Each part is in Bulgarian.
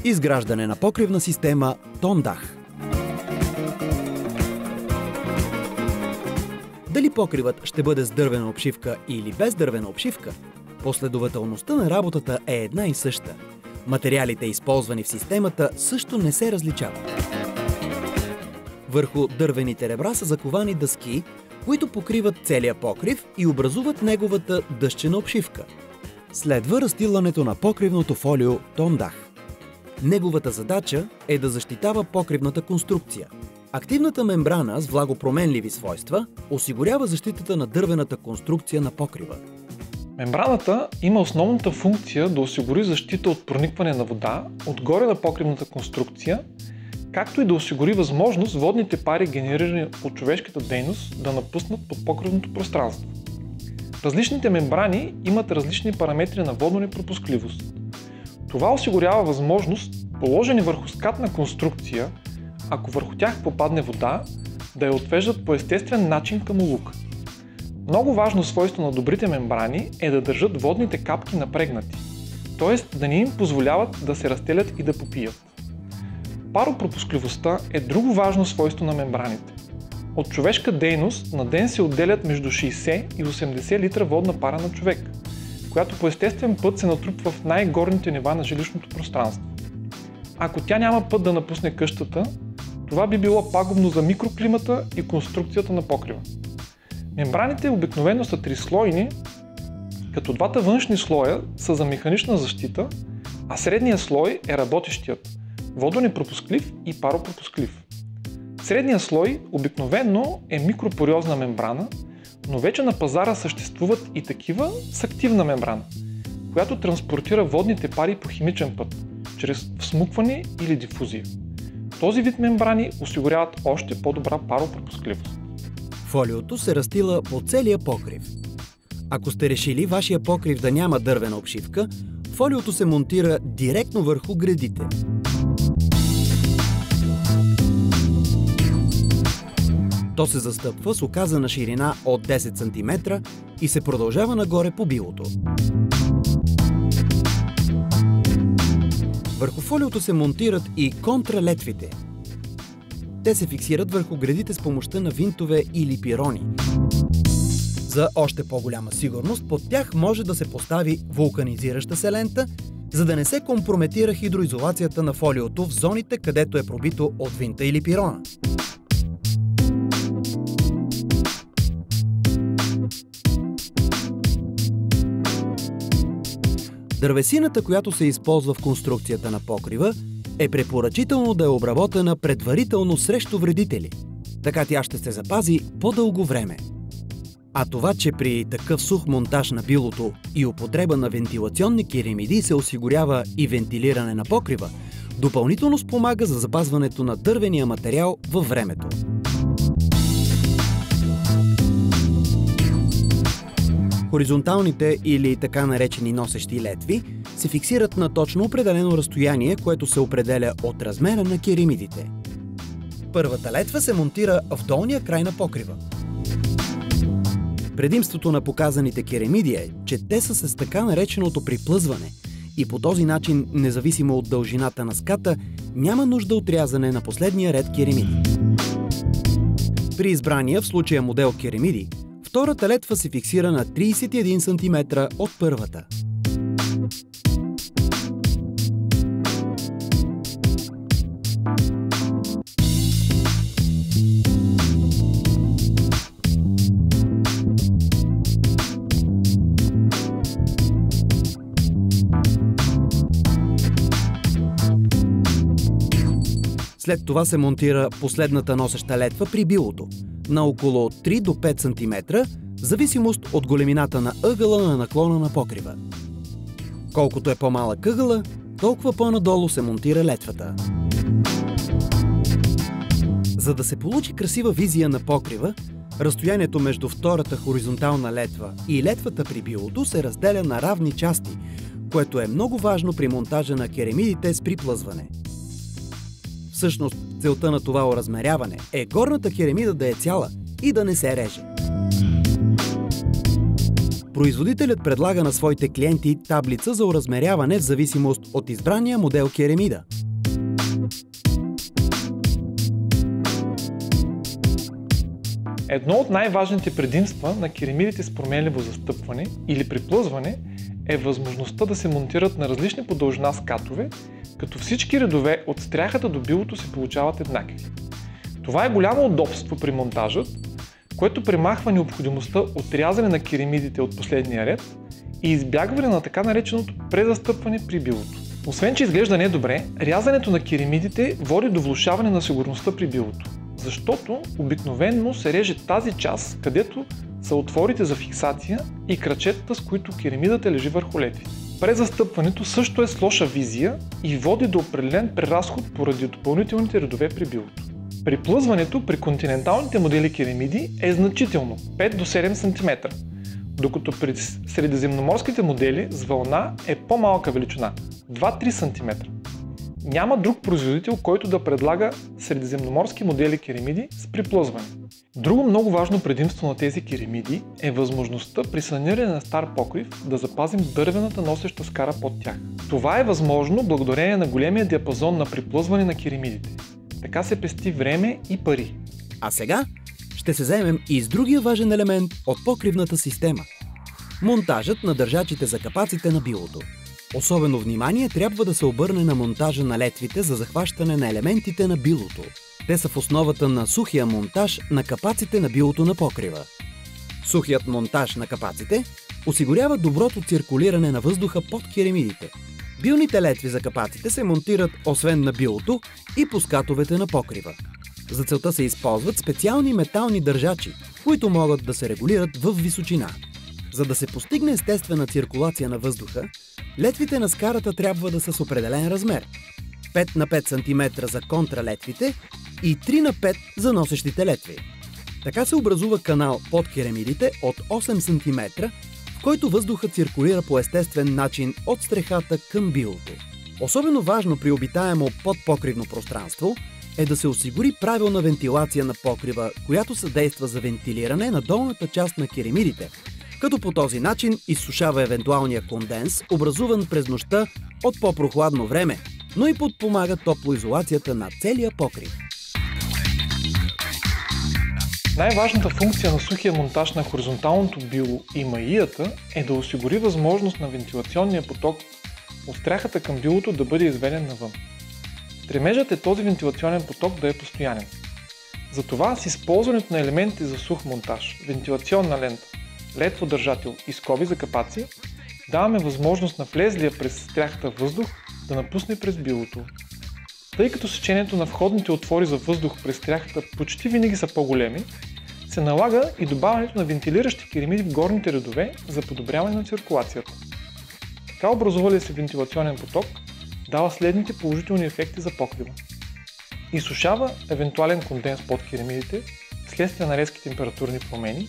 Изграждане на покривна система Тондах. Дали покривът ще бъде с дървена обшивка или без дървена обшивка, последователността на работата е една и съща. Материалите, използвани в системата, също не се различават. Върху дървените ребра са заковани дъски, които покриват целия покрив и образуват неговата дъсчена обшивка. Следва разстилането на покривното фолио Тондах. Неговата задача е да защитава покривната конструкция. Активната мембрана с влагопроменливи свойства осигурява защитата на дървената конструкция на покрива. Мембраната има основната функция да осигури защита от проникване на вода отгоре на покривната конструкция, както и да осигури възможност водните пари, генерирани от човешката дейност, да напуснат под покривното пространство. Различните мембрани имат различни параметри на водонепропускливост. Това осигурява възможност, положени върху скатна конструкция, ако върху тях попадне вода, да я отвеждат по естествен начин към улука. Много важно свойство на добрите мембрани е да държат водните капки напрегнати, т.е. да не им позволяват да се разтелят и да попият. Паропропускливостта е друго важно свойство на мембраните. От човешка дейност на ден се отделят между 60 и 80 литра водна пара на човек, която по естествен път се натрупва в най-горните нива на жилищното пространство. Ако тя няма път да напусне къщата, това би било пагубно за микроклимата и конструкцията на покрива. Мембраните обикновено са трислойни, като двата външни слоя са за механична защита, а средният слой е работещият – водонепропусклив и паропропусклив. Средният слой обикновено е микропориозна мембрана, но вече на пазара съществуват и такива с активна мембрана, която транспортира водните пари по химичен път, чрез всмукване или дифузия. Този вид мембрани осигуряват още по-добра паропропускливост. Фолиото се разстила по целия покрив. Ако сте решили вашия покрив да няма дървена обшивка, фолиото се монтира директно върху гредите. То се застъпва с оказана ширина от 10 см и се продължава нагоре по билото. Върху фолиото се монтират и контралетвите. Те се фиксират върху гредите с помощта на винтове или пирони. За още по-голяма сигурност под тях може да се постави вулканизираща се лента, за да не се компрометира хидроизолацията на фолиото в зоните, където е пробито от винта или пирона. Дървесината, която се използва в конструкцията на покрива, е препоръчително да е обработена предварително срещу вредители. Така тя ще се запази по-дълго време. А това, че при такъв сух монтаж на билото и употреба на вентилационни керемиди се осигурява и вентилиране на покрива, допълнително спомага за запазването на дървения материал във времето. Хоризонталните или така наречени носещи летви се фиксират на точно определено разстояние, което се определя от размера на керемидите. Първата летва се монтира в долния край на покрива. Предимството на показаните керемиди е, че те са с така нареченото приплъзване и по този начин, независимо от дължината на ската, няма нужда от рязане на последния ред керемиди. При избрания в случая модел керемиди, втората летва се фиксира на 31 см от първата. След това се монтира последната носеща летва при билото на около 3 до 5 см, в зависимост от големината на ъгъла на наклона на покрива. Колкото е по-малък ъгъла, толкова по-надолу се монтира летвата. За да се получи красива визия на покрива, разстоянието между втората хоризонтална летва и летвата при билото се разделя на равни части, което е много важно при монтажа на керемидите с приплъзване. Всъщност, целта на това оразмеряване е горната керемида да е цяла и да не се реже. Производителят предлага на своите клиенти таблица за оразмеряване в зависимост от избрания модел керемида. Едно от най-важните предимства на керемидите с променливо застъпване или приплъзване е възможността да се монтират на различни по дължина скатове, като всички редове от стряхата до билото се получават еднакви. Това е голямо удобство при монтажът, което премахва необходимостта от рязане на керемидите от последния ред и избягване на така нареченото презастъпване при билото. Освен че изглежда недобре, рязането на керемидите води до влошаване на сигурността при билото, защото обикновено се реже тази част, където са отворите за фиксация и крачетата, с които керемидата лежи върху летвите. Презастъпването също е с лоша визия и води до определен преразход поради допълнителните редове при билото. Приплъзването при континенталните модели керемиди е значително – 5 до 7 см, докато при средиземноморските модели с вълна е по-малка величина – 2-3 см. Няма друг производител, който да предлага средиземноморски модели керемиди с приплъзване. Друго много важно предимство на тези керемиди е възможността при саниране на стар покрив да запазим дървената носеща скара под тях. Това е възможно благодарение на големия диапазон на приплъзване на керемидите. Така се пести време и пари. А сега ще се заемем и с другия важен елемент от покривната система – монтажът на държачите за капаците на билото. Особено внимание трябва да се обърне на монтажа на летвите за захващане на елементите на билото. Те са в основата на сухия монтаж на капаците на билото на покрива. Сухият монтаж на капаците осигурява доброто циркулиране на въздуха под керемидите. Билните летви за капаците се монтират освен на билото и по скатовете на покрива. За целта се използват специални метални държачи, които могат да се регулират в височина. За да се постигне естествена циркулация на въздуха, летвите на скарата трябва да са с определен размер – 5 на 5 см за контралетвите и 3 на 5 за носещите летви. Така се образува канал под керемидите от 8 см, в който въздухът циркулира по естествен начин от стрехата към билото. Особено важно при обитаемо подпокривно пространство е да се осигури правилна вентилация на покрива, която съдейства за вентилиране на долната част на керемидите, като по този начин изсушава евентуалния конденс, образуван през нощта от по-прохладно време, но и подпомага топлоизолацията на целия покрив. Най-важната функция на сухия монтаж на хоризонталното било и маията е да осигури възможност на вентилационния поток от стряхата към билото да бъде изведен навън. Стремежът е този вентилационен поток да е постоянен. Затова с използването на елементи за сух монтаж, вентилационна лента, летводържател и скоби за капаци, даваме възможност на влезлия през стряхата въздух да напусне през билото. Тъй като сечението на входните отвори за въздух през стряхата почти винаги са по-големи, се налага и добавянето на вентилиращи керемиди в горните редове за подобряване на циркулацията. Така образувалият се вентилационен поток дава следните положителни ефекти за покрива. Изсушава евентуален конденс под керемидите вследствие на резки температурни промени,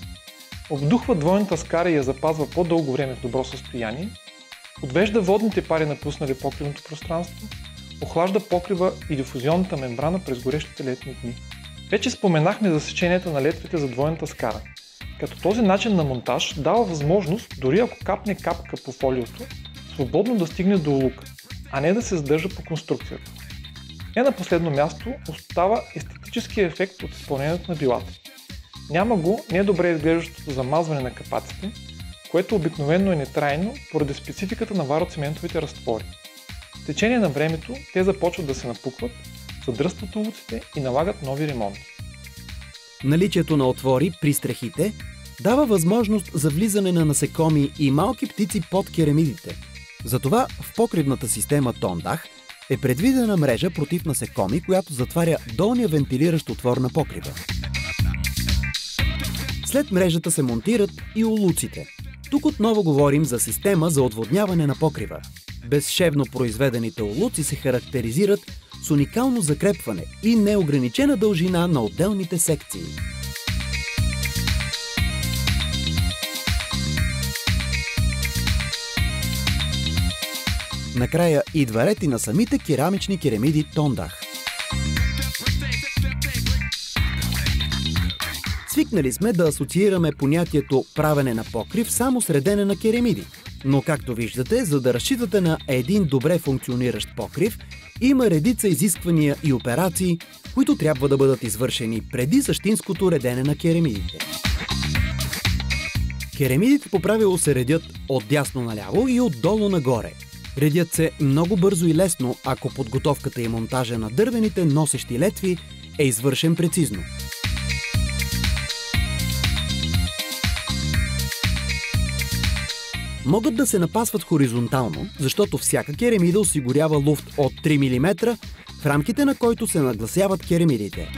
обдухва двойната скара и я запазва по-дълго време в добро състояние, отвежда водните пари напуснали покривното пространство, охлажда покрива и дифузионната мембрана през горещите летни дни. Вече споменахме за сечението на летвите за двойната скара, като този начин на монтаж дава възможност, дори ако капне капка по фолиото, свободно да стигне до улука, а не да се задържа по конструкцията. Не на последно място остава естетическия ефект от изпълнението на билата. Няма го недобре изглеждащото замазване на капаците, което обикновено е нетрайно поради спецификата на вароциментовите разтвори. В течение на времето те започват да се напукват, задръстват улуците и налагат нови ремонти. Наличието на отвори при стрехите дава възможност за влизане на насекоми и малки птици под керемидите. Затова в покривната система Тондах е предвидена мрежа против насекоми, която затваря долния вентилиращ отвор на покрива. След мрежата се монтират и улуците. Тук отново говорим за система за отводняване на покрива. Безшевно произведените улуци се характеризират с уникално закрепване и неограничена дължина на отделните секции. Накрая идва ред и на самите керамични керемиди Тондах. Свикнали сме да асоциираме понятието правене на покрив само с редене на керемиди. Но както виждате, за да разчитате на един добре функциониращ покрив, има редица изисквания и операции, които трябва да бъдат извършени преди същинското редене на керемидите. Керемидите по правило се редят от дясно наляво и отдолу нагоре. Редят се много бързо и лесно, ако подготовката и монтажа на дървените носещи летви е извършен прецизно. Могат да се напасват хоризонтално, защото всяка керемида осигурява луфт от 3 мм, в рамките на който се нагласяват керемидите.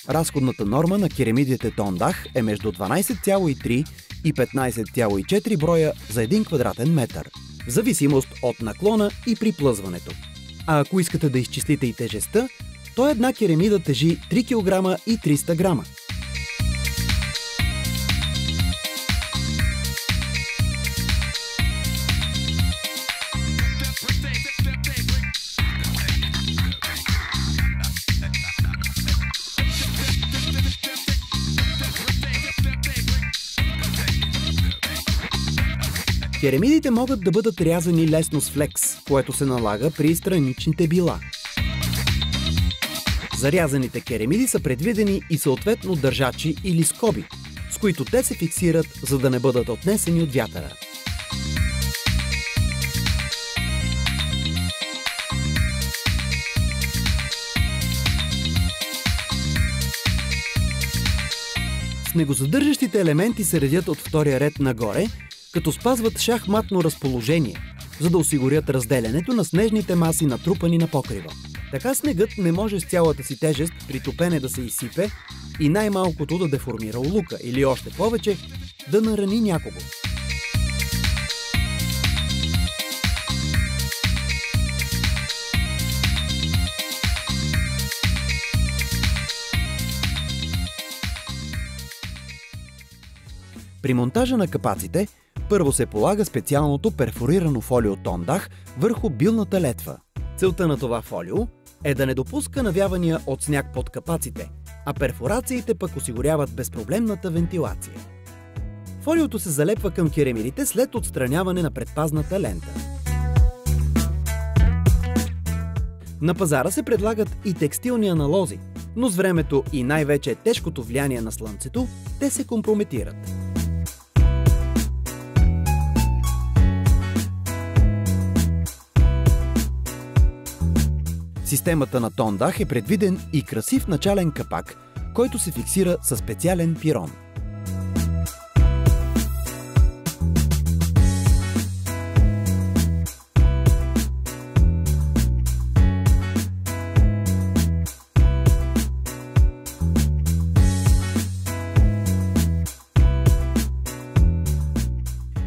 Разходната норма на керемидите Тондах е между 12,3 и 15,4 броя за 1 квадратен метър, в зависимост от наклона и приплъзването. А ако искате да изчислите и тежестта, то една керемида тежи 3 кг и 300 грама. Керемидите могат да бъдат рязани лесно с флекс, което се налага при страничните била. За рязаните керемиди са предвидени и съответно държачи или скоби, с които те се фиксират, за да не бъдат отнесени от вятъра. Снегозадържащите елементи се редят от втория ред нагоре, като спазват шахматно разположение, за да осигурят разделянето на снежните маси, натрупани на покрива. Така снегът не може с цялата си тежест при топене да се изсипе и най-малкото да деформира улука или още повече да нарани някого. При монтажа на капаците първо се полага специалното перфорирано фолио Тондах върху билната летва. Целта на това фолио е да не допуска навявания от сняг под капаците, а перфорациите пък осигуряват безпроблемната вентилация. Фолиото се залепва към керемидите след отстраняване на предпазната лента. На пазара се предлагат и текстилни аналози, но с времето и най-вече тежкото влияние на слънцето, те се компрометират. В системата на Тондах е предвиден и красив начален капак, който се фиксира със специален пирон.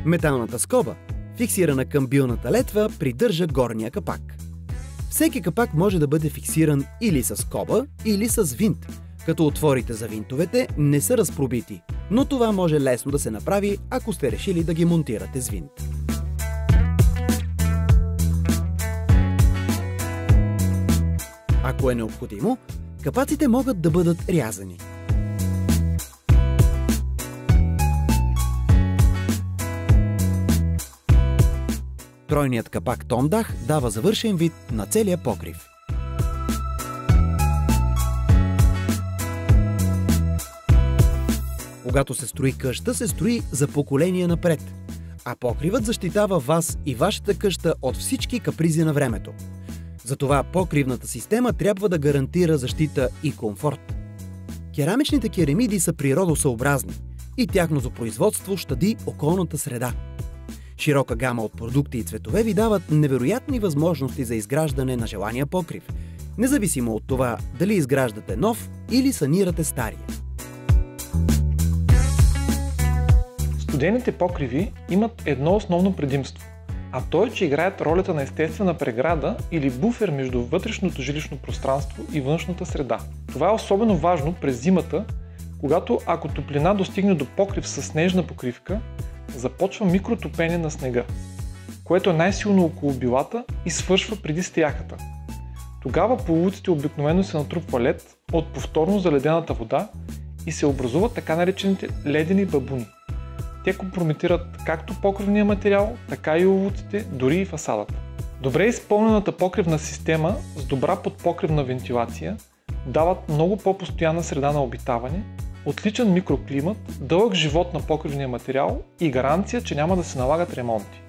Металната скоба, фиксирана към билната летва, придържа горния капак. Всеки капак може да бъде фиксиран или с скоба, или с винт, като отворите за винтовете не са разпробити, но това може лесно да се направи, ако сте решили да ги монтирате с винт. Ако е необходимо, капаците могат да бъдат рязани. Тройният капак Тондах дава завършен вид на целия покрив. Когато се строи къща, се строи за поколения напред, а покривът защитава вас и вашата къща от всички капризи на времето. Затова покривната система трябва да гарантира защита и комфорт. Керамичните керемиди са природосъобразни и тяхното производство щади околната среда. Широка гама от продукти и цветове ви дават невероятни възможности за изграждане на желания покрив, независимо от това дали изграждате нов или санирате стария. Студените покриви имат едно основно предимство, а то е, че играят ролята на естествена преграда или буфер между вътрешното жилищно пространство и външната среда. Това е особено важно през зимата, когато ако топлина достигне до покрив със снежна покривка, започва микротопене на снега, което е най-силно около билата и свършва преди стряхата. Тогава по улиците обикновено се натрупва лед, от повторно заледената вода и се образуват така наречените ледени бабуни. Те компрометират както покривния материал, така и овоците, дори и фасадата. Добре изпълнената покривна система с добра подпокривна вентилация дават много по-постоянна среда на обитаване, отличен микроклимат, дълъг живот на покривния материал и гаранция, че няма да се налагат ремонти.